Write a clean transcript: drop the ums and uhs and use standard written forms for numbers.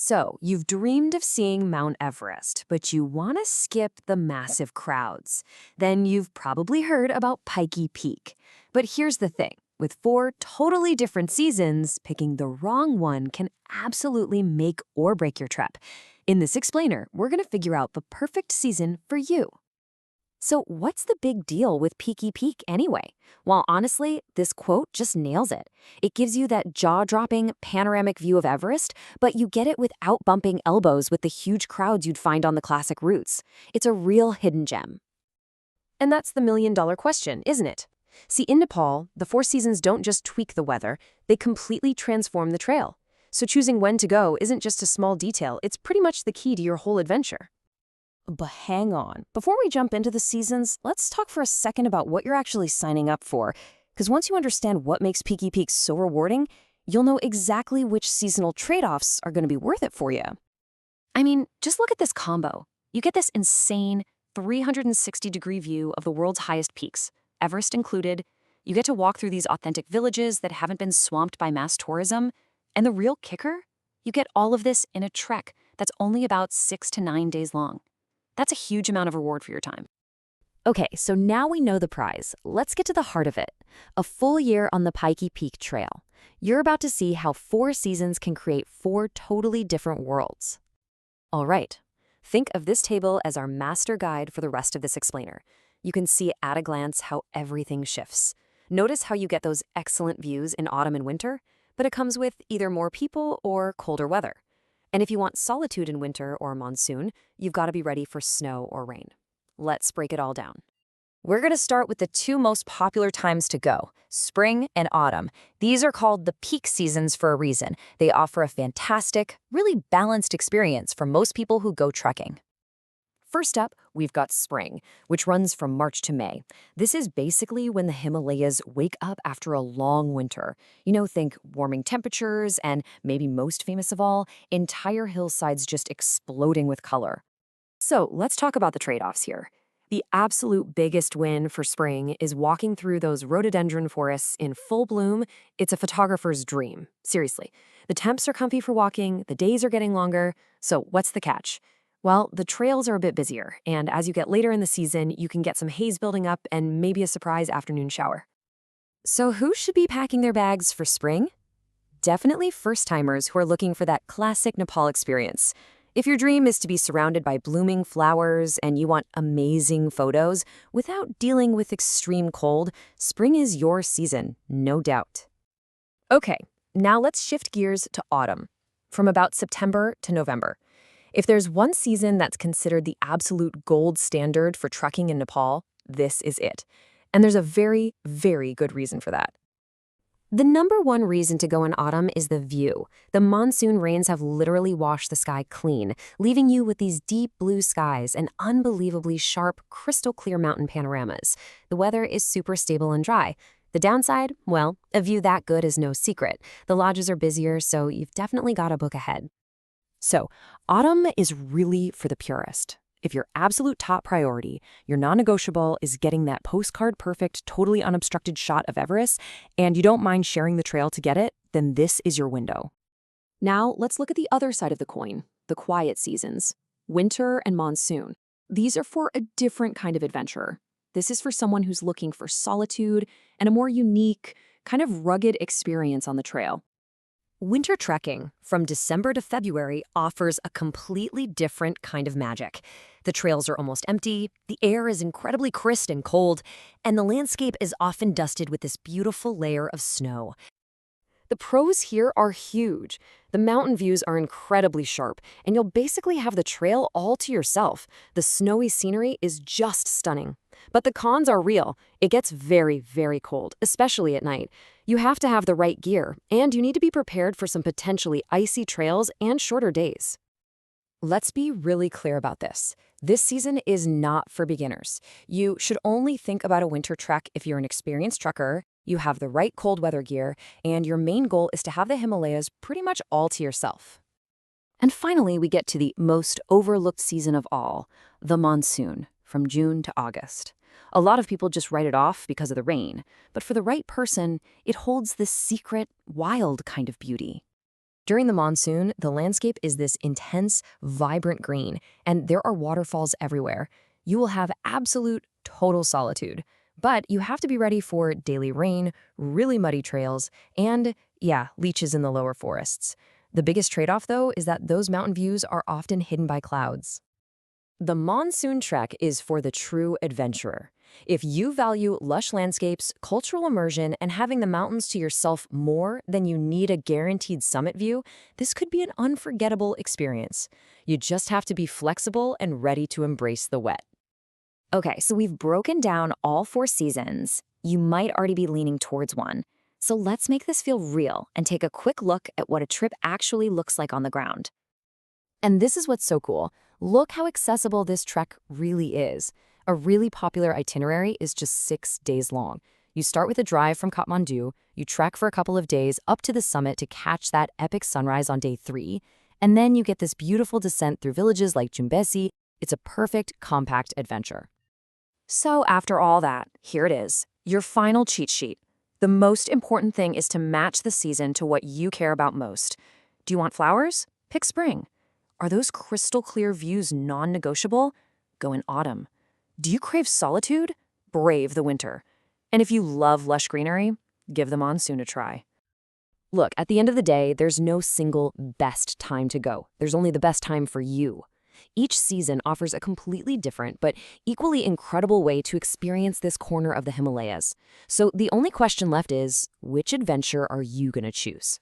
So, you've dreamed of seeing Mount Everest, but you want to skip the massive crowds. Then you've probably heard about Pikey Peak. But here's the thing. With 4 totally different seasons, picking the wrong one can absolutely make or break your trip. In this explainer, we're going to figure out the perfect season for you. So what's the big deal with Pikey Peak anyway? Well, honestly, this quote just nails it. It gives you that jaw-dropping panoramic view of Everest, but you get it without bumping elbows with the huge crowds you'd find on the classic routes. It's a real hidden gem. And that's the million-dollar question, isn't it? See, in Nepal, the 4 seasons don't just tweak the weather, they completely transform the trail. So choosing when to go isn't just a small detail, it's pretty much the key to your whole adventure. But hang on. Before we jump into the seasons, let's talk for a second about what you're actually signing up for. Because once you understand what makes Pikey Peak so rewarding, you'll know exactly which seasonal trade-offs are going to be worth it for you. I mean, just look at this combo. You get this insane 360-degree view of the world's highest peaks, Everest included. You get to walk through these authentic villages that haven't been swamped by mass tourism. And the real kicker? You get all of this in a trek that's only about 6 to 9 days long. That's a huge amount of reward for your time. Okay, so now we know the prize. Let's get to the heart of it. A full year on the Pikey Peak Trail. You're about to see how 4 seasons can create 4 totally different worlds. All right, think of this table as our master guide for the rest of this explainer. You can see at a glance how everything shifts. Notice how you get those excellent views in autumn and winter, but it comes with either more people or colder weather. And if you want solitude in winter or monsoon, you've got to be ready for snow or rain. Let's break it all down. We're going to start with the 2 most popular times to go, spring and autumn. These are called the peak seasons for a reason. They offer a fantastic, really balanced experience for most people who go trekking. First up, we've got spring, which runs from March to May. This is basically when the Himalayas wake up after a long winter. Think warming temperatures and, maybe most famous of all, entire hillsides just exploding with color. So let's talk about the trade-offs here. The absolute biggest win for spring is walking through those rhododendron forests in full bloom. It's a photographer's dream. Seriously. The temps are comfy for walking, the days are getting longer. So what's the catch? Well, the trails are a bit busier, and as you get later in the season, you can get some haze building up and maybe a surprise afternoon shower. So who should be packing their bags for spring? Definitely first-timers who are looking for that classic Nepal experience. If your dream is to be surrounded by blooming flowers and you want amazing photos without dealing with extreme cold, spring is your season, no doubt. Okay, now let's shift gears to autumn, from about September to November. If there's one season that's considered the absolute gold standard for trekking in Nepal, this is it. And there's a very, very good reason for that. The number one reason to go in autumn is the view. The monsoon rains have literally washed the sky clean, leaving you with these deep blue skies and unbelievably sharp, crystal clear mountain panoramas. The weather is super stable and dry. The downside? Well, a view that good is no secret. The lodges are busier, so you've definitely got to book ahead. So, autumn is really for the purist. If your absolute top priority, your non-negotiable is getting that postcard-perfect, totally unobstructed shot of Everest, and you don't mind sharing the trail to get it, then this is your window. Now, let's look at the other side of the coin, the quiet seasons, winter and monsoon. These are for a different kind of adventurer. This is for someone who's looking for solitude and a more unique, kind of rugged experience on the trail. Winter trekking, from December to February, offers a completely different kind of magic. The trails are almost empty, the air is incredibly crisp and cold, and the landscape is often dusted with this beautiful layer of snow. The pros here are huge. The mountain views are incredibly sharp, and you'll basically have the trail all to yourself. The snowy scenery is just stunning. But the cons are real. It gets very, very cold, especially at night. You have to have the right gear, and you need to be prepared for some potentially icy trails and shorter days. Let's be really clear about this. This season is not for beginners. You should only think about a winter trek if you're an experienced trekker, you have the right cold weather gear, and your main goal is to have the Himalayas pretty much all to yourself. And finally, we get to the most overlooked season of all, the monsoon, from June to August. A lot of people just write it off because of the rain, but for the right person, it holds this secret, wild kind of beauty. During the monsoon, the landscape is this intense, vibrant green, and there are waterfalls everywhere. You will have absolute, total solitude. But you have to be ready for daily rain, really muddy trails, and, yeah, leeches in the lower forests. The biggest trade-off, though, is that those mountain views are often hidden by clouds. The monsoon trek is for the true adventurer. If you value lush landscapes, cultural immersion, and having the mountains to yourself more than you need a guaranteed summit view, this could be an unforgettable experience. You just have to be flexible and ready to embrace the wet. Okay, so we've broken down all 4 seasons. You might already be leaning towards one. So let's make this feel real and take a quick look at what a trip actually looks like on the ground. And this is what's so cool. Look how accessible this trek really is. A really popular itinerary is just 6 days long. You start with a drive from Kathmandu, you trek for a couple of days up to the summit to catch that epic sunrise on day 3, and then you get this beautiful descent through villages like Jumbesi. It's a perfect, compact adventure. So after all that, here it is, your final cheat sheet. The most important thing is to match the season to what you care about most. Do you want flowers? Pick spring. Are those crystal clear views non-negotiable? Go in autumn. Do you crave solitude? Brave the winter. And if you love lush greenery, give the monsoon a try. Look, at the end of the day, there's no single best time to go. There's only the best time for you. Each season offers a completely different but equally incredible way to experience this corner of the Himalayas. So the only question left is, which adventure are you going to choose?